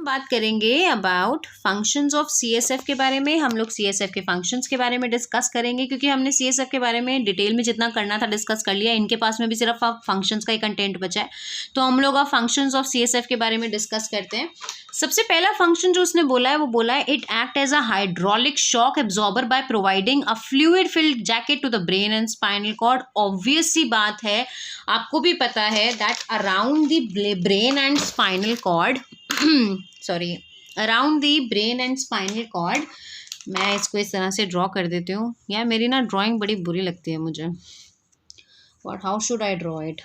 बात करेंगे about functions of CSF के बारे में। हम लोग सीएसएफ के फंक्शंस के बारे में डिस्कस करेंगे, क्योंकि हमने सीएसएफ के बारे में डिटेल में जितना करना था डिस्कस कर लिया। इनके पास में भी सिर्फ अब फंक्शंस का ही कंटेंट बचा है, तो हम लोग अब फंक्शंस ऑफ सीएसएफ के बारे में डिस्कस करते हैं। सबसे पहला फंक्शन जो उसने बोला है वो बोला है it act as a hydraulic shock absorber by providing a fluid filled jacket to the brain and spinal cord. Obvious सी बात है, आपको भी पता है that around the brain and spinal cord around the brain and spinal cord, मैं इसको इस तरह से ड्रॉ कर देती हूँ। यार मेरी ना ड्राइंग बड़ी बुरी लगती है मुझे, what how should I draw it.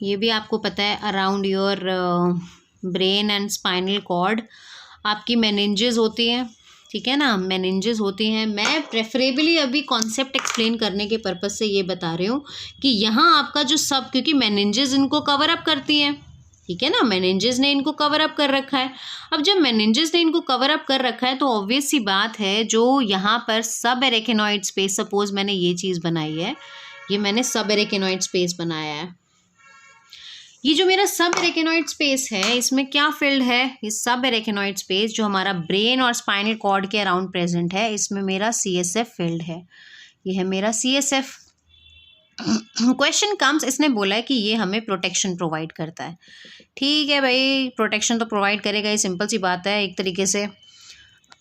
ये भी आपको पता है around your brain and spinal cord आपकी मेनिंजेस होती हैं, ठीक है ना, मेनिंजेस होती हैं। मैं प्रेफरेबली अभी कॉन्सेप्ट एक्सप्लेन करने के पर्पज़ से ये बता रही हूँ कि यहाँ आपका जो सब, क्योंकि मेनिंजेस इनको कवर अप करती हैं, ठीक है ना, मेनिंजेस ने इनको कवर अप कर रखा है। अब जब मेनिंजेस ने इनको कवर अप कर रखा है तो ऑब्वियस सी बात है जो यहाँ पर सब एरेकिनॉइड स्पेस, सपोज मैंने ये चीज़ बनाई है, ये मैंने सब एरेकिनॉइड स्पेस बनाया है। ये जो मेरा सब एरेकिनॉइड स्पेस है इसमें क्या फील्ड है, ये सब एरेकिनॉइड स्पेस जो हमारा ब्रेन और स्पाइनल कॉर्ड के अराउंड प्रेजेंट है, इसमें मेरा सीएसएफ फील्ड है। ये है मेरा सीएसएफ। क्वेश्चन कम्स, इसने बोला है कि ये हमें प्रोटेक्शन प्रोवाइड करता है। ठीक है भाई, प्रोटेक्शन तो प्रोवाइड करेगा, ये सिंपल सी बात है। एक तरीके से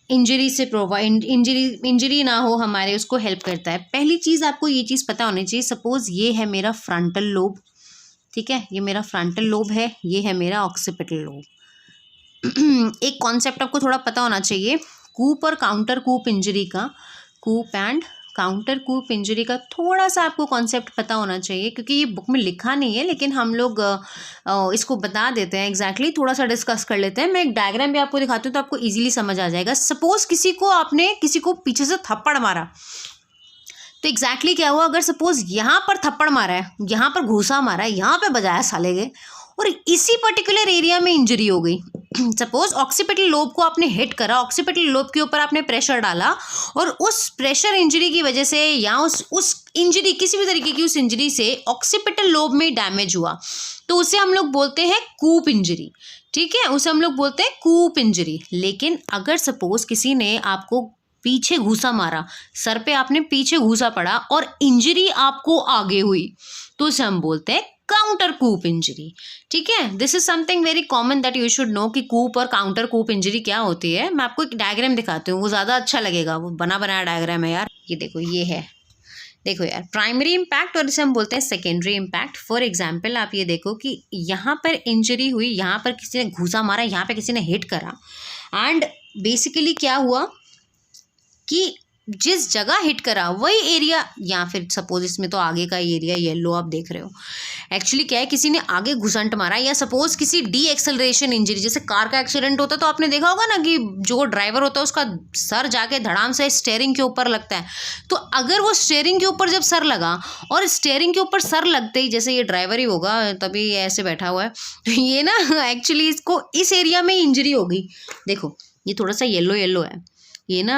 इंजरी से इंजरी ना हो हमारे, उसको हेल्प करता है। पहली चीज़ आपको ये चीज़ पता होनी चाहिए, सपोज ये है मेरा फ्रंटल लोब, ठीक है, ये मेरा फ्रंटल लोब है, ये है मेरा ऑक्सीपिटल लोब। एक कॉन्सेप्ट आपको थोड़ा पता होना चाहिए, कूप और काउंटर कूप इंजरी का, कूप एंड काउंटर कूप इंजरी का थोड़ा सा आपको कॉन्सेप्ट पता होना चाहिए, क्योंकि ये बुक में लिखा नहीं है लेकिन हम लोग इसको बता देते हैं एग्जैक्टली, थोड़ा सा डिस्कस कर लेते हैं। मैं एक डायग्राम भी आपको दिखाती हूँ तो आपको इजीली समझ आ जाएगा। सपोज किसी को पीछे से थप्पड़ मारा, तो एग्जैक्टली क्या हुआ, अगर सपोज यहाँ पर थप्पड़ मारा है, यहाँ पर घूसा मारा है, यहाँ पे बजाया साले गए और इसी पर्टिकुलर एरिया में इंजरी हो गई। सपोज ऑक्सीपिटल लोब को आपने हिट करा, ऑक्सीपिटल लोब के ऊपर आपने प्रेशर डाला और उस प्रेशर इंजरी की वजह से या उस इंजरी, किसी भी तरीके की उस इंजरी से ऑक्सीपिटल लोब में डैमेज हुआ, तो उसे हम लोग बोलते हैं कूप इंजरी, ठीक है, उसे हम लोग बोलते हैं कूप इंजरी। लेकिन अगर सपोज किसी ने आपको पीछे घूसा मारा, सर पे आपने पीछे घूसा पड़ा और इंजरी आपको आगे हुई, तो उसे हम बोलते हैं काउंटर कूप इंजरी, ठीक है। This is something very common that you should know कि कूप और काउंटर कूप इंजरी क्या होती है। मैं आपको एक डायग्राम दिखाती हूँ, वो ज़्यादा अच्छा लगेगा, वो बना बनाया डायग्राम है यार। ये देखो, ये है, देखो यार, प्राइमरी इम्पैक्ट और इसे हम बोलते हैं सेकेंडरी इम्पैक्ट। फॉर एग्जाम्पल आप ये देखो कि यहाँ पर इंजरी हुई, यहाँ पर किसी ने घूसा मारा, यहाँ पर किसी ने हिट करा, एंड बेसिकली क्या हुआ कि जिस जगह हिट करा वही एरिया, या फिर सपोज इसमें तो आगे का एरिया येलो आप देख रहे हो, एक्चुअली क्या है, किसी ने आगे घुसंट मारा, या सपोज किसी डी एक्सेलरेशन इंजरी, जैसे कार का एक्सीडेंट होता है तो आपने देखा होगा ना कि जो ड्राइवर होता है उसका सर जाके धड़ाम से स्टीयरिंग के ऊपर लगता है। तो अगर वो स्टीयरिंग के ऊपर जब सर लगा और स्टीयरिंग के ऊपर सर लगते ही, जैसे ये ड्राइवर ही होगा तभी ऐसे बैठा हुआ है, तो ये ना एक्चुअली इसको इस एरिया में इंजरी हो गई। देखो ये थोड़ा सा येलो येलो है, ये ना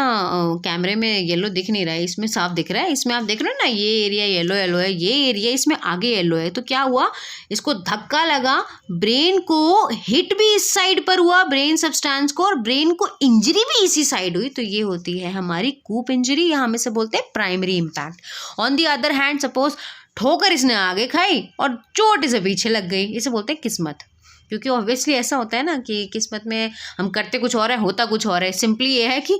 कैमरे में येलो दिख नहीं रहा है, इसमें साफ दिख रहा है। इसमें आप देख रहे हो ना, ये एरिया येलो येलो है, ये एरिया इसमें आगे येलो है। तो क्या हुआ, इसको धक्का लगा, ब्रेन को हिट भी इस साइड पर हुआ, ब्रेन सब्सटेंस को, और ब्रेन को इंजरी भी इसी साइड हुई। तो ये होती है हमारी कूप इंजरी, या हम इसे बोलते हैं primary impact. On the other hand suppose ठोकर इसने आगे खाई और चोट इसे पीछे लग गई, इसे बोलते हैं किस्मत। क्योंकि ऑब्वियसली ऐसा होता है ना कि किस्मत में हम करते कुछ और है, होता कुछ और है। सिंपली ये है कि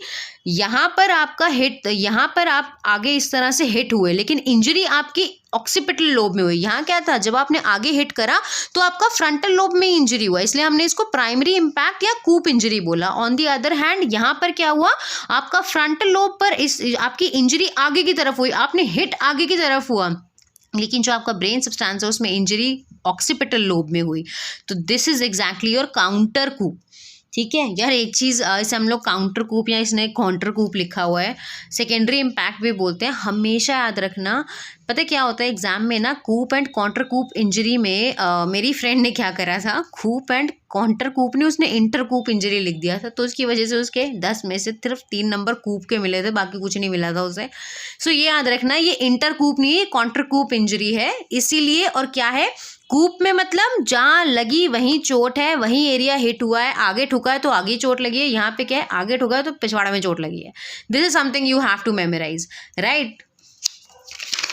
यहाँ पर आपका हिट, यहाँ पर आप आगे इस तरह से हिट हुए, लेकिन इंजरी आपकी ऑक्सीपिटल लोब में हुई। यहाँ क्या था, जब आपने आगे हिट करा तो आपका फ्रंटल लोब में इंजरी हुआ, इसलिए हमने इसको प्राइमरी इम्पैक्ट या कूप इंजरी बोला। ऑन दी अदर हैंड यहाँ पर क्या हुआ, आपका फ्रंटल लोब पर आपकी इंजरी आगे की तरफ हुई, आपने हिट आगे की तरफ हुआ, लेकिन जो आपका ब्रेन सब्सटेंस है उसमें इंजरी ऑक्सीपिटल लोब में हुई। तो this is exactly your contrecoup, ठीक है यार। एक चीज़ इसे हम लोग काउंटर कूप या इसने काउंटर कूप लिखा हुआ है, सेकेंडरी इम्पैक्ट भी बोलते हैं। हमेशा याद रखना, पता क्या होता है एग्जाम में ना, कूप एंड काउंटर कूप इंजरी में मेरी फ्रेंड ने क्या करा था, कूप एंड काउंटर कूप ने उसने इंटर कूप इंजरी लिख दिया था, तो उसकी वजह से उसके 10 में से सिर्फ 3 नंबर कूप के मिले थे, बाकी कुछ नहीं मिला था उसे। सो ये याद रखना, ये इंटर कूप नहीं है, काउंटर कूप इंजरी है इसीलिए। और क्या है, कूप में मतलब जहाँ लगी वहीं चोट है, वहीं एरिया हिट हुआ है, आगे ठुका है तो आगे चोट लगी है, यहाँ पे क्या है आगे ठुका है तो पिछवाड़ा में चोट लगी है. This is something you have to memorise, right.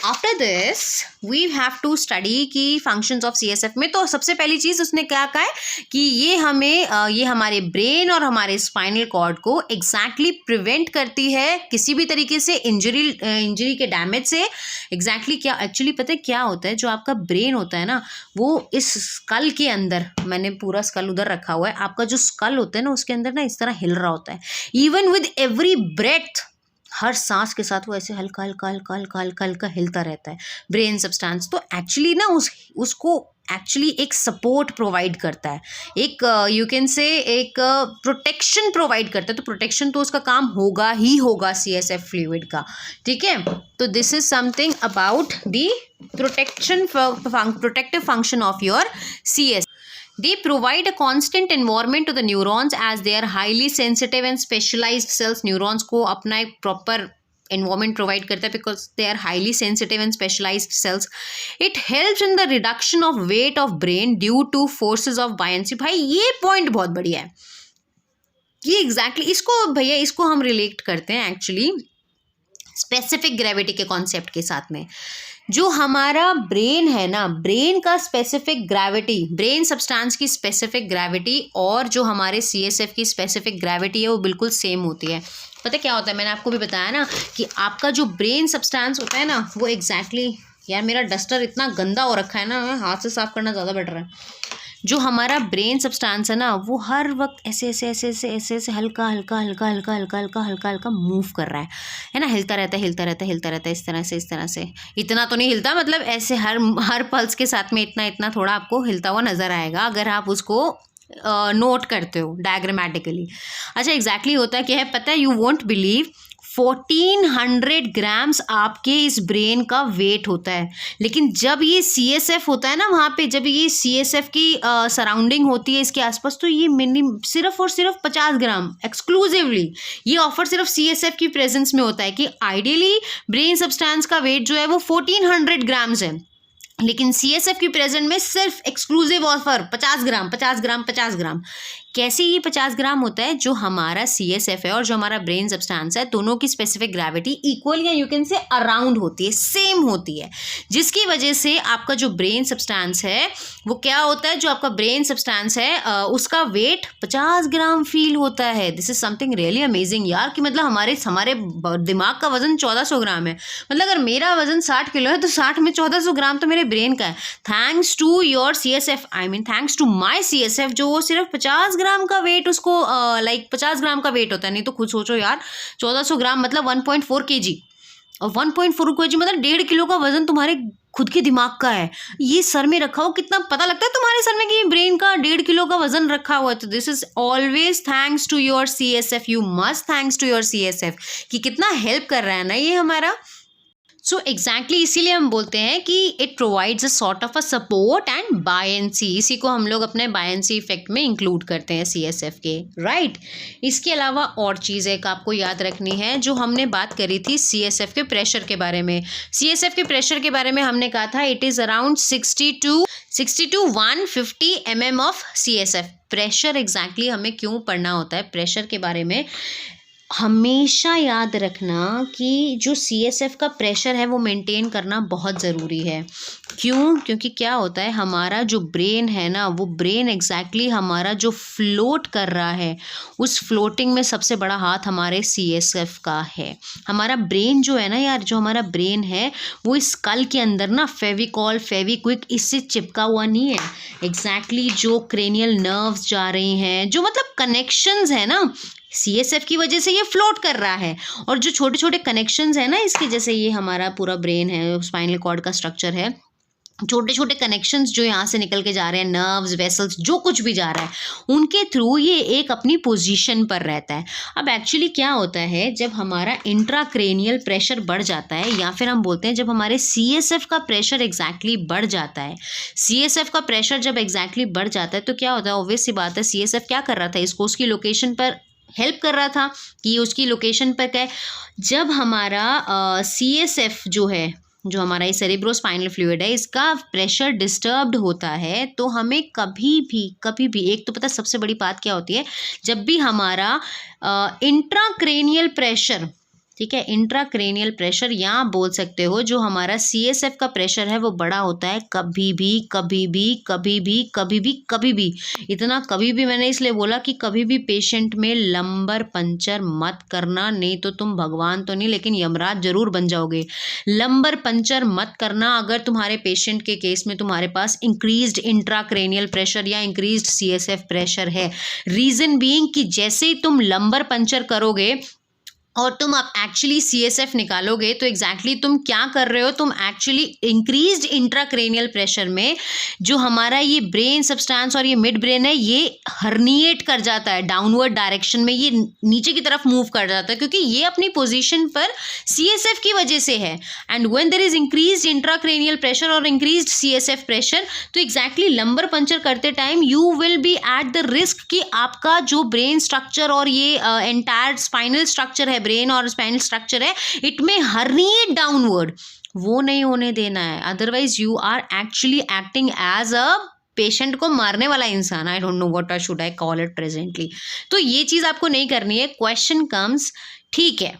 After this we have to study की फंक्शंस ऑफ CSF में. तो सबसे पहली चीज़ उसने क्या कहा है कि ये हमें ये हमारे ब्रेन और हमारे स्पाइनल कॉर्ड को एग्जैक्टली प्रिवेंट करती है किसी भी तरीके से इंजरी के डैमेज से. एग्जैक्टली क्या एक्चुअली पता है क्या होता है, जो आपका ब्रेन होता है ना वो इस स्कल के अंदर, मैंने पूरा स्कल उधर रखा हुआ है, आपका जो स्कल होता है ना उसके अंदर ना इस तरह हिल रहा होता है. इवन विद एवरी ब्रेथ, हर सांस के साथ वो ऐसे हल्का हल्का हल्का हल्का हल्का हल्का हिलता रहता है ब्रेन सब्सटेंस. तो एक्चुअली ना उसको एक्चुअली एक सपोर्ट प्रोवाइड करता है, एक यू कैन से एक प्रोटेक्शन प्रोवाइड करता है. तो प्रोटेक्शन तो उसका काम होगा ही होगा CSF फ्लूइड का, ठीक है. तो this is something about the protective function of your CSF. They provide a constant environment to the neurons as they are highly sensitive and specialized cells. Neurons को अपना एक proper environment provide करता है because they are highly sensitive and specialized cells. It helps in the reduction of weight of brain due to forces of buoyancy. भाई ये point बहुत बढ़िया है, ये exactly इसको भैया इसको हम relate करते हैं actually स्पेसिफिक ग्रेविटी के कॉन्सेप्ट के साथ में. जो हमारा ब्रेन है ना, ब्रेन का स्पेसिफिक ग्रेविटी, ब्रेन सब्सटेंस की स्पेसिफिक ग्रेविटी और जो हमारे CSF की स्पेसिफिक ग्रेविटी है वो बिल्कुल सेम होती है. पता क्या होता है, मैंने आपको भी बताया ना कि आपका जो ब्रेन सब्सटेंस होता है ना वो एग्जैक्टली यार मेरा डस्टर इतना गंदा हो रखा है ना, हाथ से साफ करना ज़्यादा बेटर है. जो हमारा ब्रेन सब्सटेंस है ना वो हर वक्त ऐसे ऐसे ऐसे ऐसे ऐसे ऐसे हल्का हल्का हल्का हल्का हल्का हल्का हल्का हल्का मूव कर रहा है ना, हिलता रहता है हिलता रहता है हिलता रहता है इस तरह से. इतना तो नहीं हिलता, मतलब ऐसे हर पल्स के साथ में इतना इतना थोड़ा आपको हिलता हुआ नज़र आएगा अगर आप उसको नोट करते हो डायग्रामेटिकली. अच्छा एग्जैक्टली होता क्या है पता है, यू वोंट बिलीव 1400 ग्राम्स आपके इस ब्रेन का वेट होता है. लेकिन जब ये CSF होता है ना वहाँ पे, जब ये CSF की सराउंडिंग होती है इसके आसपास, तो ये सिर्फ और सिर्फ 50 ग्राम एक्सक्लूसिवली ये ऑफर सिर्फ CSF की प्रेजेंस में होता है कि आइडियली ब्रेन सब्सटेंस का वेट जो है वो 1400 ग्राम्स है, लेकिन CSF की प्रेजेंट में सिर्फ एक्सक्लूसिव ऑफर 50 ग्राम 50 ग्राम 50 ग्राम. कैसे ये 50 ग्राम होता है, जो हमारा CSF है और जो हमारा ब्रेन सब्सटेंस है दोनों की स्पेसिफिक ग्रेविटी इक्वल या यू कैन से अराउंड होती है, सेम होती है, जिसकी वजह से आपका जो ब्रेन सब्सटेंस है वो क्या होता है, जो आपका ब्रेन सब्सटेंस है उसका वेट 50 ग्राम फील होता है. This is something really amazing यार, कि मतलब हमारे दिमाग का वजन 1400 ग्राम है, मतलब अगर मेरा वजन 60 किलो है तो 60 में 1400 ग्राम तो मेरे ब्रेन का है. Thanks to your CSF, I mean thanks to my CSF, जो वो सिर्फ 50 ग्राम का वेट उसको 50 ग्राम का वेट होता है. नहीं तो खुद सोचो यार 1400 ग्राम मतलब 1.4 kg, और 1.4 kg मतलब 1.5 किलो का वजन तुम्हारे खुद के दिमाग का है. ये सर में रखा हो कितना पता लगता है तुम्हारे सर में कि ब्रेन का 1.5 किलो का वजन रखा हुआ है. तो this is always thanks to your CSF, you must thanks to your CSF कि कितना हेल्प कर रहा है ना ये हमारा. सो एग्जैक्टली इसीलिए हम बोलते हैं कि it provides a sort of a support and buoyancy. इसी को हम लोग अपने बायंसी इफेक्ट में इंक्लूड करते हैं CSF के, राइट. इसके अलावा और चीज़ एक आपको याद रखनी है, जो हमने बात करी थी CSF के प्रेशर के बारे में. CSF के प्रेशर के बारे में हमने कहा था it is around 60 to 150 mm of CSF. Pressure exactly हमें क्यों पढ़ना होता है, प्रेशर के बारे में हमेशा याद रखना कि जो CSF का प्रेशर है वो मेंटेन करना बहुत ज़रूरी है. क्यों? क्योंकि क्या होता है, हमारा जो ब्रेन है ना वो ब्रेन एग्जैक्टली हमारा जो फ्लोट कर रहा है उस फ्लोटिंग में सबसे बड़ा हाथ हमारे CSF का है. हमारा ब्रेन जो है ना यार, जो हमारा ब्रेन है वो इस स्कल के अंदर ना फेविकॉल फेविक्विक इससे चिपका हुआ नहीं है. एग्जैक्टली जो क्रेनियल नर्व्स जा रही हैं, जो मतलब कनेक्शंस है ना CSF की वजह से ये फ्लोट कर रहा है, और जो छोटे छोटे कनेक्शंस है ना इसके, जैसे ये हमारा पूरा ब्रेन है, स्पाइनल कॉर्ड का स्ट्रक्चर है, छोटे छोटे कनेक्शंस जो यहाँ से निकल के जा रहे हैं, नर्व्स वेसल्स जो कुछ भी जा रहा है, उनके थ्रू ये एक अपनी पोजीशन पर रहता है. अब एक्चुअली क्या होता है, जब हमारा इंट्राक्रेनियल प्रेशर बढ़ जाता है, या फिर हम बोलते हैं जब हमारे CSF का प्रेशर एग्जैक्टली बढ़ जाता है, CSF का प्रेशर जब एग्जैक्टली बढ़ जाता है तो क्या होता है, ऑब्वियस सी बात है CSF क्या कर रहा था, इसको उसकी लोकेशन पर हेल्प कर रहा था कि उसकी लोकेशन पर क्या है. जब हमारा CSF जो है जो हमारा ये सेरेब्रोस्पाइनल फ्लूइड है, इसका प्रेशर डिस्टर्ब्ड होता है तो हमें कभी भी एक तो पता है सबसे बड़ी बात क्या होती है, जब भी हमारा इंट्राक्रेनियल प्रेशर, ठीक है, इंट्राक्रेनियल प्रेशर या बोल सकते हो जो हमारा CSF का प्रेशर है वो बड़ा होता है, कभी भी इतना कभी भी मैंने इसलिए बोला कि कभी भी पेशेंट में लंबर पंचर मत करना, नहीं तो तुम भगवान तो नहीं लेकिन यमराज जरूर बन जाओगे। लंबर पंचर मत करना अगर तुम्हारे पेशेंट के केस में तुम्हारे पास इंक्रीज्ड इंट्राक्रेनियल प्रेशर या इंक्रीज्ड CSF प्रेशर है। रीजन बीइंग कि जैसे ही तुम लंबर पंचर करोगे और तुम अब एक्चुअली CSF निकालोगे तो एग्जैक्टली तुम क्या कर रहे हो, तुम एक्चुअली इंक्रीज्ड इंट्राक्रेनियल प्रेशर में जो हमारा ये ब्रेन सब्सटेंस और ये मिड ब्रेन है ये हर्निएट कर जाता है डाउनवर्ड डायरेक्शन में, ये नीचे की तरफ मूव कर जाता है क्योंकि ये अपनी पोजीशन पर CSF की वजह से है। And when there is increased intracranial pressure और इंक्रीज्ड CSF प्रेशर तो एग्जैक्टली लंबर पंचर करते time you will be at the risk कि आपका जो ब्रेन स्ट्रक्चर और ये एंटायर स्पाइनल स्ट्रक्चर है, ब्रेन और स्पाइनल स्ट्रक्चर है, इट में हर्निएट डाउनवर्ड, वो नहीं होने देना है। Otherwise you are actually acting as a patient को मारने वाला इंसान। I don't know what I should I call it presently. तो ये चीज आपको नहीं करनी है। क्वेश्चन कम्स, ठीक है,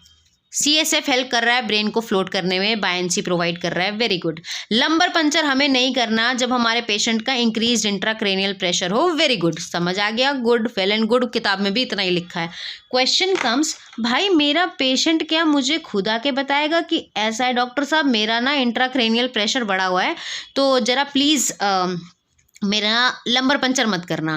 CSF हेल्प कर रहा है ब्रेन को फ्लोट करने में, बायंसी प्रोवाइड कर रहा है, वेरी गुड। लंबर पंचर हमें नहीं करना जब हमारे पेशेंट का इंक्रीज्ड इंट्राक्रेनियल प्रेशर हो, वेरी गुड, समझ आ गया, गुड, वेल एंड गुड, किताब में भी इतना ही लिखा है। क्वेश्चन कम्स, भाई मेरा पेशेंट क्या मुझे खुद आके बताएगा कि ऐसा है डॉक्टर साहब मेरा ना इंट्राक्रेनियल प्रेशर बढ़ा हुआ है तो जरा प्लीज़ मेरा लंबर पंचर मत करना।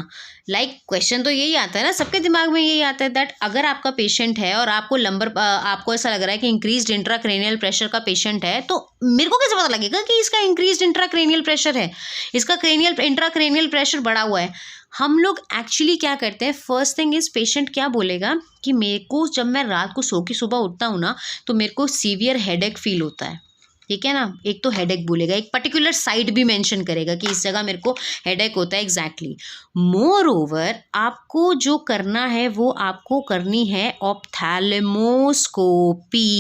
क्वेश्चन तो यही आता है ना, सबके दिमाग में यही आता है दैट अगर आपका पेशेंट है और आपको आपको ऐसा लग रहा है कि इंक्रीज्ड इंट्राक्रेनियल प्रेशर का पेशेंट है तो मेरे को कैसे पता लगेगा कि इसका इंक्रीज्ड इंट्राक्रेनियल प्रेशर है, इसका इंट्राक्रेनियल प्रेशर बढ़ा हुआ है। हम लोग एक्चुअली क्या करते हैं, फर्स्ट थिंग इज पेशेंट क्या बोलेगा कि मेरे को जब मैं रात को सो के सुबह उठता हूँ ना तो मेरे को सीवियर हेडेक फील होता है, ठीक है ना। एक तो हेडेक बोलेगा, एक पर्टिकुलर साइट भी मेंशन करेगा कि इस जगह मेरे को हेडेक होता है, एग्जैक्टली। मोर ओवर आपको जो करना है वो आपको करनी है ऑप्थैल्मोस्कोपी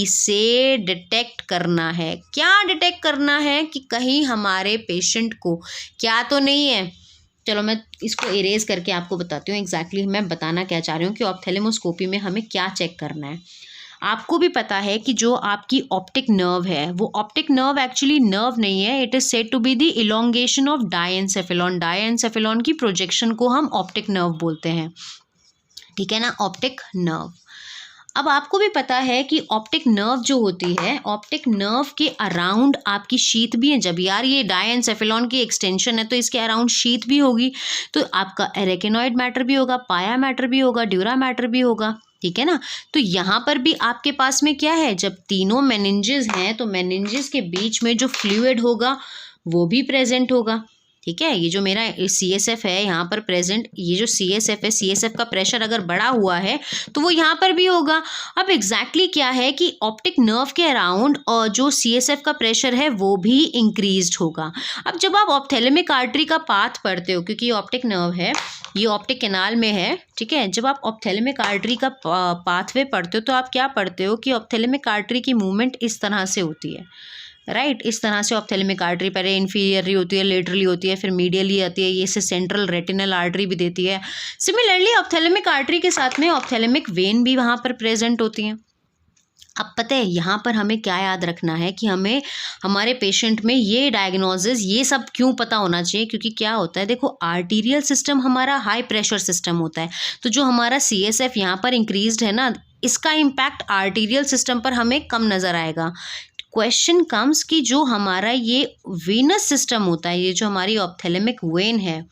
से डिटेक्ट करना है। क्या डिटेक्ट करना है कि कहीं हमारे पेशेंट को क्या तो नहीं है। चलो मैं इसको इरेज करके आपको बताती हूँ एग्जैक्टली मैं बताना क्या चाह रही हूँ कि ऑप्थैल्मोस्कोपी में हमें क्या चेक करना है। आपको भी पता है कि जो आपकी ऑप्टिक नर्व है वो ऑप्टिक नर्व एक्चुअली नर्व नहीं है, it is said to be the elongation of diencephalon. Diencephalon की प्रोजेक्शन को हम ऑप्टिक नर्व बोलते हैं, ठीक है ना, ऑप्टिक नर्व। अब आपको भी पता है कि ऑप्टिक नर्व जो होती है, ऑप्टिक नर्व के अराउंड आपकी शीथ भी है। जब यार ये डायएन्सेफेलॉन की एक्सटेंशन है तो इसके अराउंड शीथ भी होगी, तो आपका एरेकेनॉइड मैटर भी होगा, पाया मैटर भी होगा, ड्यूरा मैटर भी होगा, ठीक है ना। तो यहाँ पर भी आपके पास में क्या है, जब तीनों मेनिंजेस हैं तो मेनिंजेस के बीच में जो फ्लूइड होगा वो भी प्रेजेंट होगा, ठीक है। ये जो मेरा CSF है यहाँ पर प्रेजेंट, ये जो CSF है, CSF का प्रेशर अगर बढ़ा हुआ है तो वो यहाँ पर भी होगा। अब एग्जैक्टली क्या है कि ऑप्टिक नर्व के अराउंड और जो CSF का प्रेशर है वो भी इंक्रीज्ड होगा। अब जब आप ऑप्थेलेमिक आर्टरी का पाथ पढ़ते हो, क्योंकि ये ऑप्टिक नर्व है, ये ऑप्टिक कैनाल में है, ठीक है, जब आप ऑप्थेलेमिक आर्टरी का पाथवे पढ़ते हो तो आप क्या पढ़ते हो कि ऑप्थेलेमिक आर्टरी की मूवमेंट इस तरह से होती है, राइट। इस तरह से ऑप्थेलेमिक आर्टरी पहले इन्फीरियरली होती है, लेटरली होती है, फिर मीडियली आती है, ये से सेंट्रल रेटिनल आर्टरी भी देती है। सिमिलरली ऑप्थेलेमिक आर्टरी के साथ में ऑप्थेलेमिक वेन भी वहाँ पर प्रेजेंट होती हैं। अब पता है यहाँ पर हमें क्या याद रखना है कि हमें हमारे पेशेंट में ये डायग्नोसिस ये सब क्यों पता होना चाहिए, क्योंकि क्या होता है देखो, आर्टीरियल सिस्टम हमारा हाई प्रेशर सिस्टम होता है, तो जो हमारा CSF यहाँ पर इंक्रीज्ड है ना, इसका इम्पैक्ट आर्टीरियल सिस्टम पर हमें कम नज़र आएगा। क्वेश्चन कम्स कि जो हमारा ये वेनस सिस्टम होता है, ये जो हमारी ऑप्थेलेमिक वेन है,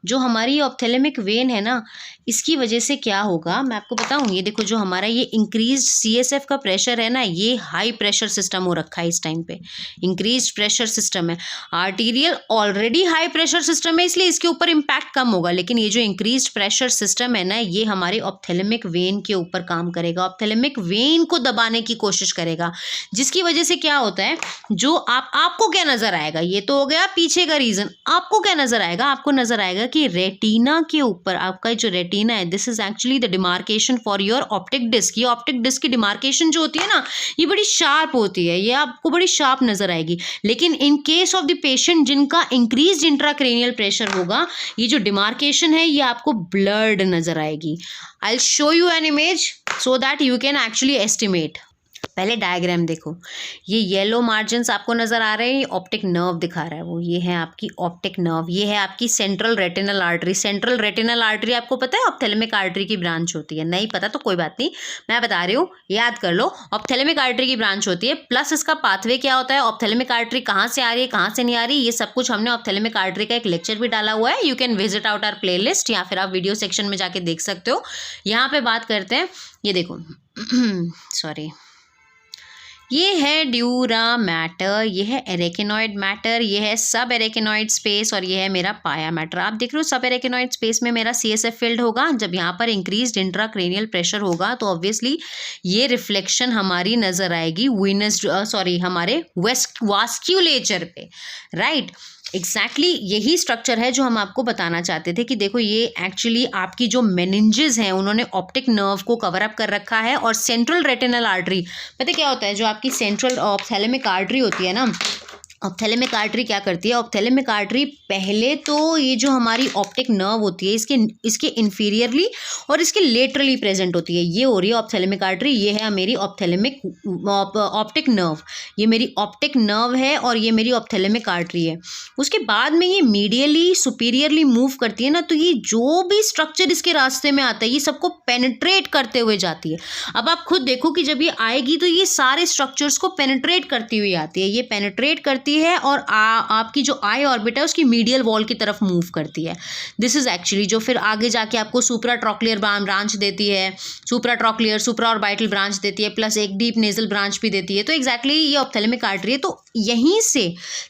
जो हमारी ऑप्थेलेमिक वेन है ना, इसकी वजह से क्या होगा मैं आपको बताऊं। ये देखो, जो हमारा ये इंक्रीज्ड CSF का प्रेशर है ना, ये हाई प्रेशर सिस्टम हो रखा है इस टाइम पे, इंक्रीज्ड प्रेशर सिस्टम है। Arterial already high pressure system है, इसलिए इसके ऊपर इम्पैक्ट कम होगा, लेकिन ये जो इंक्रीज्ड प्रेशर सिस्टम है ना, ये हमारे ऑप्थेलेमिक वेन के ऊपर काम करेगा, ऑप्थेलेमिक वेन को दबाने की कोशिश करेगा, जिसकी वजह से क्या होता है, जो आपको क्या नजर आएगा, ये तो हो गया पीछे का रीजन। आपको क्या नजर आएगा, आपको नजर आएगा कि रेटिना के ऊपर आपका जो रेटिना है, this is actually the demarcation for your optic disc. ये ऑप्टिक डिस्क की डिमार्केशन जो होती है ना, ये बड़ी शार्प होती है, ये आपको बड़ी शार्प नजर आएगी। लेकिन in case of the patient जिनका इंक्रीज इंट्राक्रेनियल प्रेशर होगा, ये जो डिमार्केशन है ये आपको ब्लर्ड नजर आएगी। I will show you an image so that you can actually estimate. पहले डायग्राम देखो, ये येलो मार्जिन्स आपको नजर आ रहे हैं, ऑप्टिक नर्व दिखा रहा है वो, ये है आपकी ऑप्टिक नर्व, ये है आपकी central retinal artery. Central retinal artery आपको पता है ऑप्थेलमिक आर्टरी की ब्रांच होती है, नहीं पता तो कोई बात नहीं, मैं बता रही हूँ, याद कर लो, ऑप्थेलमिक आर्टरी की ब्रांच होती है। प्लस इसका पाथवे क्या होता है, ऑप्थेलमिक आर्टरी कहाँ से आ रही है, कहाँ से नहीं आ रही, ये सब कुछ हमने ऑप्थेलमिक आर्टरी का एक लेक्चर भी डाला हुआ है, you can visit out our playlist, या फिर आप वीडियो सेक्शन में जाके देख सकते हो। यहाँ पे बात करते हैं, ये देखो सॉरी, ये है ड्यूरा मैटर, ये है एरेकिनॉइड मैटर, ये है सब एरेकिनॉइड स्पेस, और ये है मेरा पाया मैटर। आप देख रहे हो सब एरेकिनॉइड स्पेस में मेरा CSF फील्ड होगा। जब यहाँ पर इंक्रीज्ड इंट्राक्रेनियल प्रेशर होगा तो ऑब्वियसली ये रिफ्लेक्शन हमारी नजर आएगी वीनस हमारे वास्क्यूलेचर पे, राइट। एग्जैक्टली यही स्ट्रक्चर है जो हम आपको बताना चाहते थे कि देखो ये एक्चुअली आपकी जो मेनिंजेस हैं उन्होंने ऑप्टिक नर्व को कवर अप कर रखा है, और सेंट्रल रेटिनल आर्टरी, पता क्या होता है, जो आपकी सेंट्रल ऑप्थेलमिक आर्टरी होती है ना, ऑप्थेलमिक आर्टरी क्या करती है, ऑप्थेलमिक आर्टरी पहले तो ये जो हमारी ऑप्टिक नर्व होती है इसके इन्फीरियरली और इसके लेटरली प्रेजेंट होती है। ये हो रही है ऑप्थेलमिक आर्टरी, ये है मेरी ऑप्थेलमिक ऑप्टिक नर्व, ये मेरी ऑप्टिक नर्व है और ये मेरी ऑप्थेलमिक आर्टरी है। उसके बाद में ये मीडियली सुपीरियरली मूव करती है ना, तो ये जो भी स्ट्रक्चर इसके रास्ते में आता है ये सबको पेनिट्रेट करते हुए जाती है। अब आप खुद देखो कि जब ये आएगी तो ये सारे स्ट्रक्चर्स को पेनिट्रेट करती हुई आती है, ये पेनिट्रेट करती है और आपकी जो आई ऑर्बिट है उसकी मीडियल वॉल की तरफ मूव करती है। दिस इज एक्चुअली जो फिर आगे जाके आपको सुप्राट्रॉक्लियर ब्रांच देती है, सुप्राट्रॉक्लियर सुप्राऑर्बिटल ब्रांच देती है, प्लस एक डीप नेजल ब्रांच भी देती है। तो एग्जैक्टली ये ऑप्थेलमिक आर्टरी है। तो यहीं से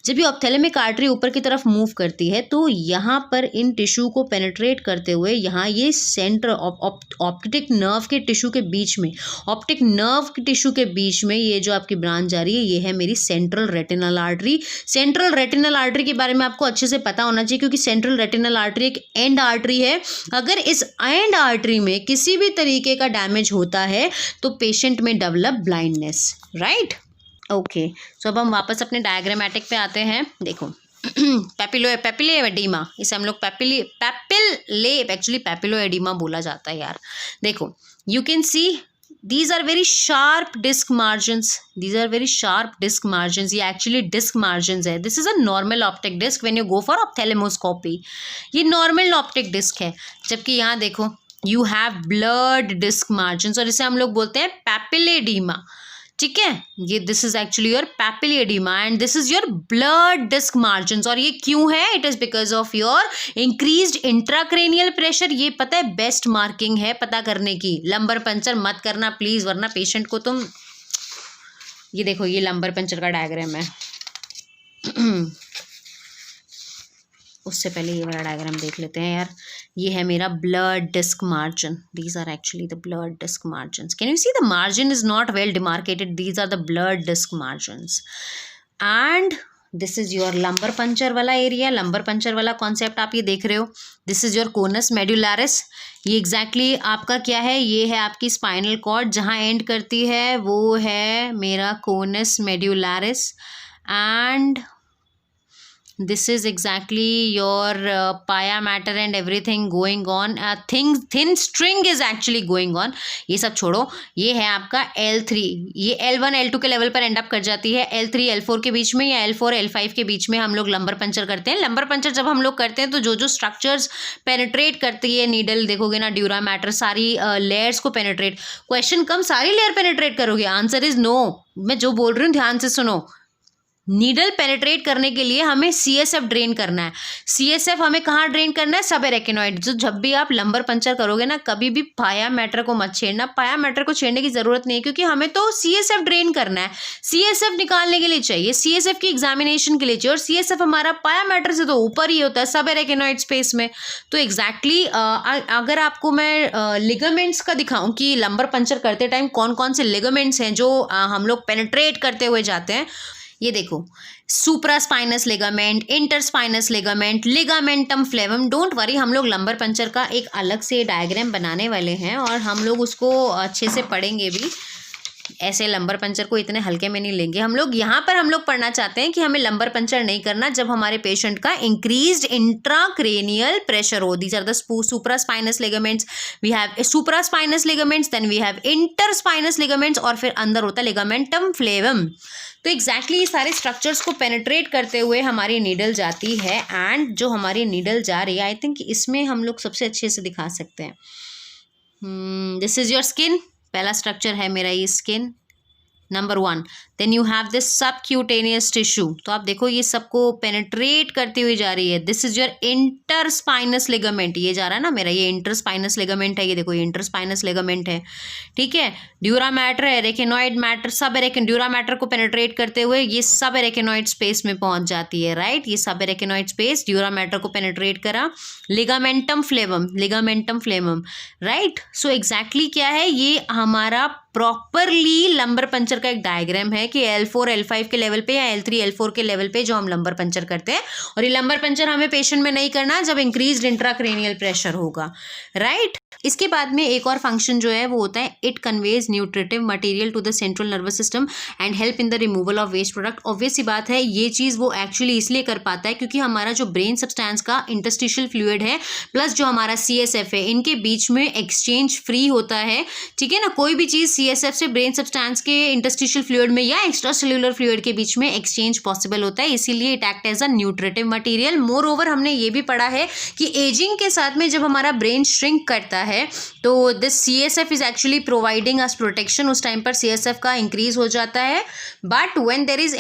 जब ये ऑप्थेलमिक आर्टरी ऊपर की तरफ मूव करती है तो यहाँ पर इन टिश्यू को पेनिट्रेट करते हुए यहाँ ये सेंटर ऑप्टिक नर्व के टिश्यू के बीच में, ऑप्टिक नर्व के टिश्यू के बीच में ये जो आपकी ब्रांच जा रही है ये है मेरी central retinal artery. Central retinal artery के बारे में आपको अच्छे से पता होना चाहिए क्योंकि सेंट्रल रेटिनल आर्टरी एक एंड आर्टरी है। अगर इस एंड आर्टरी में किसी भी तरीके का डैमेज होता है तो पेशेंट में डेवलप ब्लाइंडनेस, राइट। ओके, सो अब हम वापस अपने डायग्रामेटिक पे आते हैं। देखो पेपिलो एडिमा, इसे हम लोग पेपिलो एडिमा बोला जाता है यार। देखो you can see these are very sharp disc margins, these are very sharp disc margins, ये actually disc margins है। this is a normal optic disc when you go for ophthalmoscopy, ये normal optic disc है। जबकि यहाँ देखो you have blurred disc margins और इसे हम लोग बोलते हैं papilledema, ठीक है। ये this is actually your papilledema and this is your blurred disc margins. और ये क्यों है, it is because of your increased intracranial pressure. ये पता है बेस्ट मार्किंग है पता करने की। लंबर पंचर मत करना प्लीज, वरना पेशेंट को तुम, ये देखो ये लंबर पंचर का डायग्राम है। उससे पहले ये वाला डायग्राम देख लेते हैं यार। ये है मेरा blood disc margin, these are actually the blood disc margins. Can you see the margin is not well demarcated, these are the blood disc margins. And this is your lumbar puncture वाला area, lumbar puncture वाला concept आप ये देख रहे हो। This is your conus medullaris, ये exactly आपका क्या है, ये है आपकी स्पाइनल कॉर्ड, जहाँ एंड करती है वो है मेरा conus medullaris. And this is exactly your pia matter and everything going on, thin string is actually going on। ये सब छोड़ो, ये है आपका L3, ये L1 L2 के लेवल पर एंड अप कर जाती है। L3 L4 के बीच में या L4 L5 के बीच में हम लोग लंबर पंचर करते हैं। लंबर पंचर जब हम लोग करते हैं तो जो जो स्ट्रक्चर्स पेनिट्रेट करती है नीडल, देखोगे ना ड्यूरा मैटर सारी लेयर्स को पेनिट्रेट। क्वेश्चन कम सारी लेयर पेनिट्रेट करोगे, आंसर इज नो। मैं जो बोल रही हूँ ध्यान से सुनो। नीडल पेनिट्रेट करने के लिए हमें CSF ड्रेन करना है। CSF हमें कहाँ ड्रेन करना है, सब एरेकिनॉइड। जो जब भी आप लंबर पंचर करोगे ना, कभी भी पाया मैटर को मत छेड़ना। पाया मैटर को छेड़ने की जरूरत नहीं है क्योंकि हमें तो CSF ड्रेन करना है। CSF निकालने के लिए चाहिए, CSF की एग्जामिनेशन के लिए चाहिए, और CSF हमारा पाया मैटर से तो ऊपर ही होता है सब एरेकिनॉइड स्पेस में। तो एग्जैक्टली अगर आपको मैं लिगामेंट्स का दिखाऊं कि लंबर पंचर करते टाइम कौन कौन से लिगामेंट्स हैं जो हम लोग पेनिट्रेट करते हुए जाते हैं, ये देखो, supraspinous ligament, interspinous ligament, ligamentum flavum. Don't worry, हम लोग लंबर पंचर का एक अलग से डायग्राम बनाने वाले हैं और हम लोग उसको अच्छे से पढ़ेंगे भी। ऐसे लंबर पंचर को इतने हल्के में नहीं लेंगे हम लोग। यहाँ पर हम लोग पढ़ना चाहते हैं कि हमें लंबर पंचर नहीं करना जब हमारे पेशेंट का इंक्रीज्ड इंट्राक्रेनियल प्रेशर हो। These are the supraspinous ligaments, we have supraspinous ligaments, then we have interspinous ligaments और फिर अंदर होता है लिगामेंटम फ्लेवम। तो एग्जैक्टली ये सारे स्ट्रक्चर्स को पेनिट्रेट करते हुए हमारी नीडल जाती है एंड जो हमारी नीडल जा रही है, आई थिंक इसमें हम लोग सबसे अच्छे से दिखा सकते हैं। दिस इज योर स्किन, पहला स्ट्रक्चर है मेरा ये skin, number 1। Then you have this subcutaneous tissue, तो आप देखो ये सबको पेनिट्रेट करती हुई जा रही है। दिस इज योर इंटरस्पाइनस लिगामेंट, ये जा रहा है ना मेरा, ये इंटरस्पाइनस लिगामेंट है, ये देखो ये इंटरस्पाइनस लिगामेंट है, ठीक है। ड्यूरा मैटर, एरेकिनॉइड मैटर, सब ड्यूरा मैटर को पेनिट्रेट करते हुए ये सब एरेकिनॉइड स्पेस में पहुंच जाती है, राइट। ये सब एरेकिनॉइड स्पेस ड्यूरा मैटर को पेनिट्रेट करा, ligamentum फ्लेवम, ligamentum फ्लेवम, right. So exactly क्या है, ये हमारा प्रॉपरली लंबर पंचर का एक डायग्राम है कि L4 L5 के लेवल पे या L3 L4 के लेवल पे जो हम लंबर पंचर करते हैं। और ये लंबर पंचर हमें पेशेंट में नहीं करना जब इंक्रीज्ड इंट्राक्रेनियल प्रेशर होगा, राइट। इसके बाद में एक और फंक्शन जो है वो होता है, it conveys nutritive material to the central nervous system and help in the removal of waste product. Obvious सी बात है, ये चीज़ वो एक्चुअली इसलिए कर पाता है क्योंकि हमारा जो ब्रेन सब्सटेंस का इंटरस्टिशियल फ्लूइड है प्लस जो हमारा CSF है, इनके बीच में एक्सचेंज फ्री होता है, ठीक है ना। कोई भी चीज़ CSF से ब्रेन सब्सटेंस के इंटरस्टिशियल फ्लूइड में या एक्स्ट्रा सेल्यूलर फ्लूइड के बीच में एक्सचेंज पॉसिबल होता है, इसीलिए it act as a nutritive material. Moreover हमने ये भी पढ़ा है कि एजिंग के साथ में जब हमारा ब्रेन श्रिंक करता है तो this CSF is actually providing us protection. उस टाइम पर CSF का इंक्रीज हो जाता है, but when there is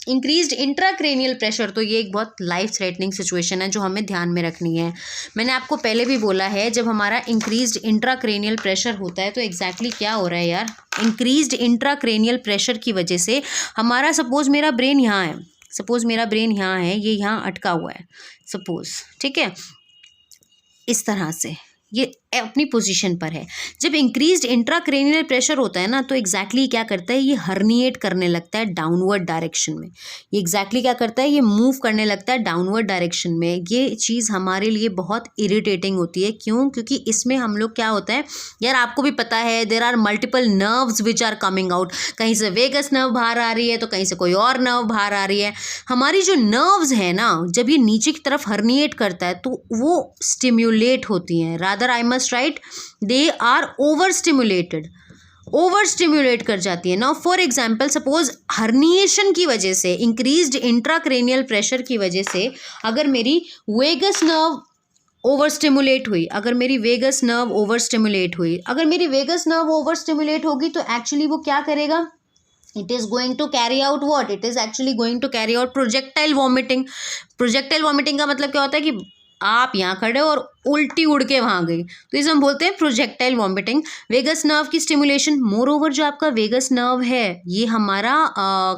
increased intracranial pressure, तो ये एक बहुत लाइफ थ्रेटनिंग सिचुएशन है जो हमें ध्यान में रखनी है। मैंने आपको पहले भी बोला है, जब हमारा इंक्रीज्ड इंट्राक्रेनियल प्रेशर होता है तो एग्जैक्टली क्या हो रहा है यार, इंक्रीज्ड इंट्राक्रेनियल प्रेशर की वजह से हमारा, सपोज मेरा ब्रेन यहाँ है, सपोज मेरा ब्रेन यहाँ है, ये यहाँ अटका हुआ है सपोज, ठीक है, इस तरह से ये अपनी पोजीशन पर है। जब इंक्रीज्ड इंट्राक्रेनियल प्रेशर होता है ना तो एग्जैक्टली क्या करता है, ये हर्निएट करने लगता है डाउनवर्ड डायरेक्शन में। ये एग्जैक्टली क्या करता है, ये मूव करने लगता है डाउनवर्ड डायरेक्शन में। ये चीज़ हमारे लिए बहुत इरिटेटिंग होती है। क्यों? क्योंकि इसमें हम लोग क्या होता है यार, आपको भी पता है, there are multiple nerves which are coming out. कहीं से वेगस नर्व बाहर आ रही है तो कहीं से कोई और नर्व बाहर आ रही है। हमारी जो नर्व्स है ना, जब ये नीचे की तरफ हर्निएट करता है तो वो स्टिम्युलेट होती हैं, rather I must write, they are over stimulate कर जाती है ना। फॉर एग्जाम्पल, सपोज हर्निएशन की वजह से, इंक्रीज्ड इंट्राक्रेनियल प्रेशर की वजह से अगर मेरी वेगस नर्व ओवर स्टिमुलेट हुई, अगर मेरी वेगस नर्व ओवर स्टिमुलेट होगी तो एक्चुअली वो क्या करेगा, it is going to carry out what? It is actually going to carry out projectile vomiting. projectile vomiting का मतलब क्या होता है कि आप यहाँ खड़े हो और उल्टी उड़ के वहाँ गई, तो इसे हम बोलते हैं प्रोजेक्टाइल वॉमिटिंग। वेगस नर्व की स्टिमुलेशन, मोर ओवर जो आपका वेगस नर्व है ये हमारा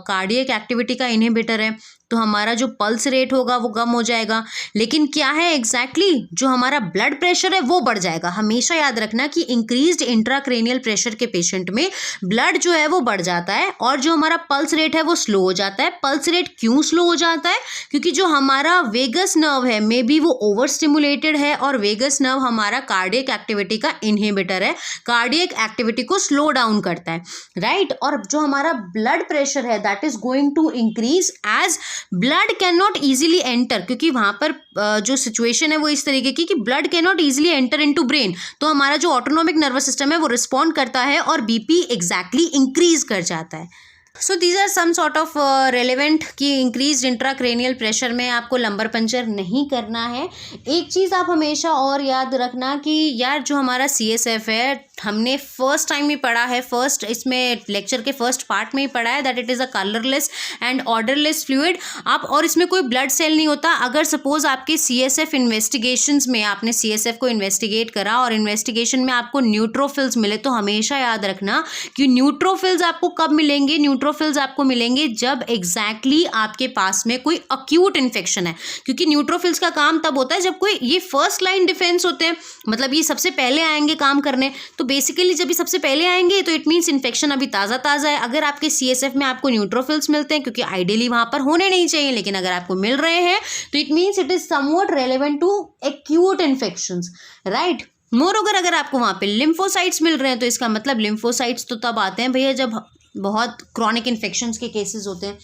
कार्डियक एक्टिविटी का इनहिबिटर है, तो हमारा जो पल्स रेट होगा वो कम हो जाएगा। लेकिन क्या है एग्जैक्टली, जो हमारा ब्लड प्रेशर है वो बढ़ जाएगा। हमेशा याद रखना कि इंक्रीज्ड इंट्राक्रेनियल प्रेशर के पेशेंट में ब्लड जो है वो बढ़ जाता है और जो हमारा पल्स रेट है वो स्लो हो जाता है। पल्स रेट क्यों स्लो हो जाता है? क्योंकि जो हमारा वेगस नर्व है मे बी वो ओवर स्टिमुलेटेड है और वेगस नर्व हमारा कार्डियक एक्टिविटी का इनहिबिटर है, कार्डियक एक्टिविटी को स्लो डाउन करता है, राइट। और जो हमारा ब्लड प्रेशर है that is going to increase as blood can not easily enter, क्योंकि वहाँ पर जो सिचुएशन है वो इस तरीके की कि blood can not easily enter into brain, तो हमारा जो ऑटोनॉमिक नर्वस सिस्टम है वो रिस्पॉन्ड करता है और बीपी एग्जैक्टली इंक्रीज कर जाता है। So these are some sort of relevant कि इंक्रीज इंट्राक्रेनियल प्रेशर में आपको लंबर पंचर नहीं करना है। एक चीज़ आप हमेशा और याद रखना कि यार जो हमारा CSF है, हमने फर्स्ट टाइम ही पढ़ा है, फर्स्ट इसमें लेक्चर के फर्स्ट पार्ट में ही पढ़ा है that it is a colourless and odourless fluid. आप और इसमें कोई ब्लड सेल नहीं होता। अगर सपोज आपके CSF इन्वेस्टिगेशंस में आपने CSF को इन्वेस्टिगेट करा और इन्वेस्टिगेशन में आपको न्यूट्रोफिल्स मिले, तो हमेशा याद रखना कि न्यूट्रोफिल्स आपको कब मिलेंगे, न्यूट्रोफिल्स न्यूट्रोफिल्स आपको मिलेंगे जब एग्जैक्टली आपके पास में कोई अक्यूट इन्फेक्शन है, क्योंकि न्यूट्रोफिल्स का काम तब होता है जब कोई, ये फर्स्ट लाइन डिफेंस होते हैं, मतलब ये सबसे पहले आएंगे काम करने। तो बेसिकली जब ये सबसे पहले आएंगे तो इट मीन्स इन्फेक्शन अभी ताज़ा है। अगर आपके CSF में आपको न्यूट्रोफिल्स मिलते हैं, क्योंकि आइडियली वहाँ पर होने नहीं चाहिए, लेकिन अगर आपको मिल रहे हैं तो it means it is somewhat relevant to acute infections, right. More अगर आपको वहाँ पे लिम्फोसाइट्स मिल रहे हैं तो इसका मतलब लिम्फोसाइट्स तो तब आते हैं भैया जब बहुत क्रॉनिक इन्फेक्शंस के केसेस होते हैं,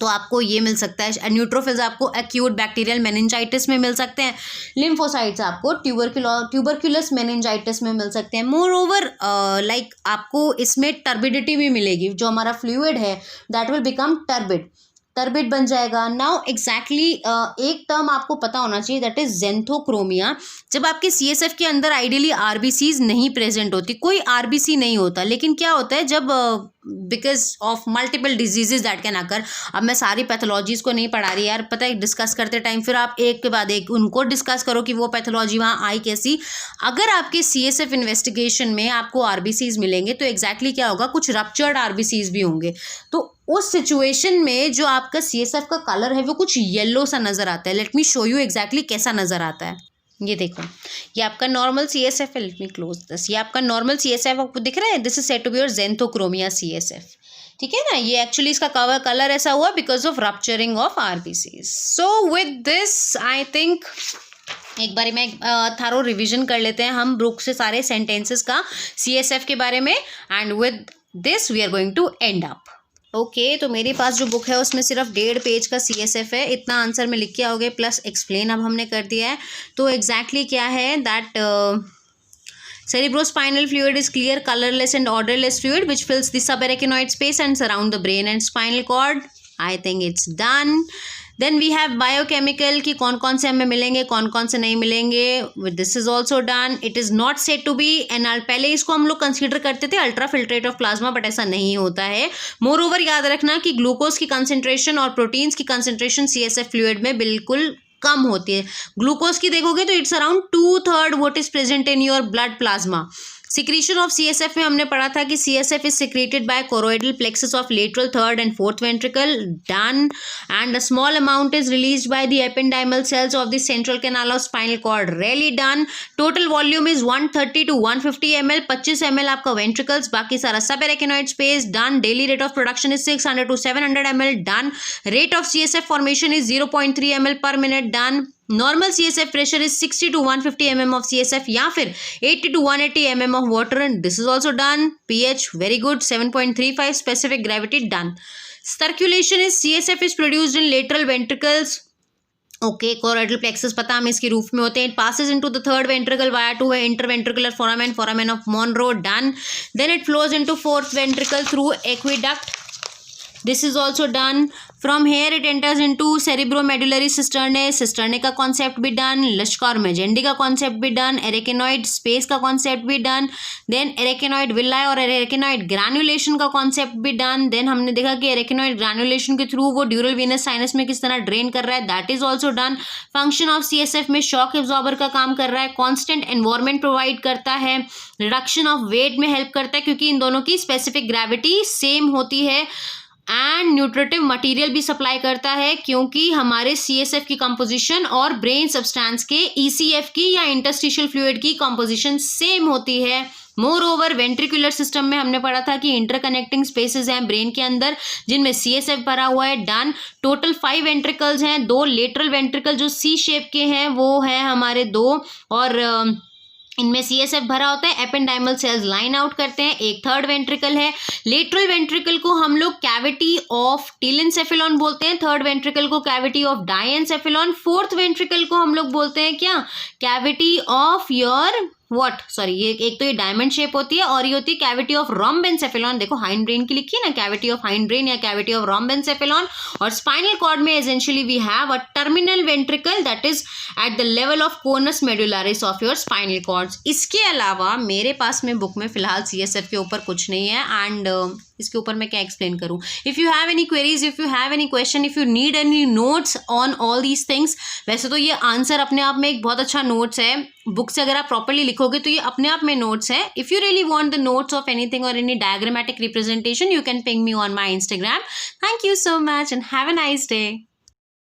तो आपको ये मिल सकता है। न्यूट्रोफिल्स आपको एक्यूट बैक्टीरियल मेनिंजाइटिस में मिल सकते हैं, लिम्फोसाइट्स आपको ट्यूबरक्यूलस मेनिंजाइटिस में मिल सकते हैं। मोर ओवर लाइक आपको इसमें टर्बिडिटी भी मिलेगी, जो हमारा फ्लूइड है दैट विल बिकम टर्बिड बन जाएगा। नाउ एग्जैक्टली एक टर्म आपको पता होना चाहिए, दैट इज ज़ेंथोक्रोमिया। जब आपके CSF के अंदर आइडियली RBCs नहीं प्रेजेंट होती, कोई RBC नहीं होता, लेकिन क्या होता है जब because of multiple diseases that can occur. अब मैं सारी पैथोलॉजीज को नहीं पढ़ा रही यार, पता है डिस्कस करते टाइम फिर आप एक के बाद एक उनको डिस्कस करो कि वो पैथोलॉजी वहाँ आई कैसी। अगर आपके CSF इन्वेस्टिगेशन में आपको RBCs मिलेंगे तो एग्जैक्टली क्या होगा, कुछ रप्चर्ड RBCs भी होंगे। तो उस सिचुएशन में जो आपका CSF का कलर है वो कुछ येलो सा नज़र आता है। Let me show you exactly कैसा नज़र आता है। ये देखो, ये आपका नॉर्मल CSF है। Let me close this. ये आपका नॉर्मल CSF आपको दिख रहा है, this is said to be your xanthochromia CSF, ठीक है ना। ये एक्चुअली इसका कलर ऐसा हुआ because of rupturing of RBCs। So with this I think एक बार मैं थारो रिविजन कर लेते हैं हम बुक से सारे सेंटेंसेस का CSF के बारे में, and with this we are going to end up. Okay तो मेरे पास जो बुक है उसमें सिर्फ 1.5 पेज का CSF है, इतना आंसर में लिख के आओगे प्लस एक्सप्लेन अब हमने कर दिया है। तो एग्जैक्टली क्या है that cerebrospinal fluid is clear, colorless and odorless fluid which fills the subarachnoid space and surround the brain and spinal cord. I think it's done. Then we have biochemical कि कौन कौन से हमें मिलेंगे, कौन कौन से नहीं मिलेंगे. This is also done. It is not said to be पहले इसको हम लोग कंसीडर करते थे ultra filtrate of plasma, but ऐसा नहीं होता है. मोर ओवर याद रखना कि ग्लूकोज की कंसेंट्रेशन और प्रोटीन्स की कंसेंट्रेशन CSF फ्लूइड में बिल्कुल कम होती है. ग्लूकोज की देखोगे तो it's around 2/3 what is present in your blood plasma. Secretion of CSF में हमने पढ़ा था कि CSF is secreted by choroidal plexus of lateral third and fourth ventricle. Done. And a small amount is released by the ependymal cells of the central canal of spinal cord. Really done. Total volume is 130 to 150 ml. 25 ml आपका ventricles, बाकी सारा सब arachnoid space. Done. Daily rate of production is 600 to 700 ml. Done. Rate of CSF formation is 0.3 ml per minute. Done. Normal CSF pressure is 60 to 150 mm of CSF या फिर 80 to 180 mm of water. This is also done. pH very good 7.35. Specific gravity done. Circulation is CSF is produced in lateral ventricles. Okay, choroidal plexus पता हमें इसके roof में होते हैं. It Passage into the third ventricle via two interventricular foramen of Monro. Done. Then it flows into fourth ventricle through aqueduct. This is also done. From here it enters into cerebromedullary cisternae. Cisternae का concept भी done. Lashkar Magendie का concept भी done. Arachnoid space का concept भी done. Then arachnoid villi और arachnoid granulation का concept भी done. Then हमने देखा कि arachnoid granulation के through वो dural venous sinus में किस तरह drain कर रहा है. That is also done. Function of CSF में shock absorber का काम कर रहा है. Constant environment provide करता है. Reduction of weight में help करता है क्योंकि इन दोनों की specific gravity same होती है. एंड न्यूट्रिटिव मटेरियल भी सप्लाई करता है क्योंकि हमारे CSF की कंपोजिशन और ब्रेन सब्सटेंस के ECF की या इंटरस्टिशियल फ्लूइड की कंपोजिशन सेम होती है. मोर ओवर वेंट्रिकुलर सिस्टम में हमने पढ़ा था कि इंटरकनेक्टिंग स्पेसेस हैं ब्रेन के अंदर जिनमें CSF भरा हुआ है. डन. टोटल 5 वेंट्रिकल्स हैं. 2 लेटरल वेंट्रिकल जो C शेप के हैं वो है हमारे 2 और इनमें CSF भरा होता है. एपेंडाइमल सेल्स लाइन आउट करते हैं. एक थर्ड वेंट्रिकल है. लेटरल वेंट्रिकल को हम लोग कैविटी ऑफ टेलेंसेफेलॉन बोलते हैं. थर्ड वेंट्रिकल को कैविटी ऑफ डायएंसेफेलॉन. फोर्थ वेंट्रिकल को हम लोग बोलते हैं क्या, cavity of your what, sorry ये एक तो ये डायमंड शेप होती है और ये होती है कैविटी ऑफ रोम्बेंसेफेलॉन. देखो हाइंड ब्रेन की लिखी है ना, कैविटी ऑफ हाइंड ब्रेन या कैविटी ऑफ रोम्बेंसेफेलॉन. और स्पाइनल कॉर्ड में essentially we have a terminal ventricle that is at the level of conus medullaris of your spinal cords. इसके अलावा मेरे पास में बुक में फिलहाल CSF के ऊपर कुछ नहीं है. एंड इसके ऊपर मैं क्या एक्सप्लेन करूँ. If you have any queries, if you have any question, if you need any notes on all these things, वैसे तो ये आंसर अपने आप में एक बहुत अच्छा नोट्स है. बुक से अगर आप प्रॉपरली लिखोगे तो ये अपने आप में नोट्स है. If you really want the notes of anything और any diagrammatic representation, you can ping me on my Instagram. Thank you so much and have a nice day.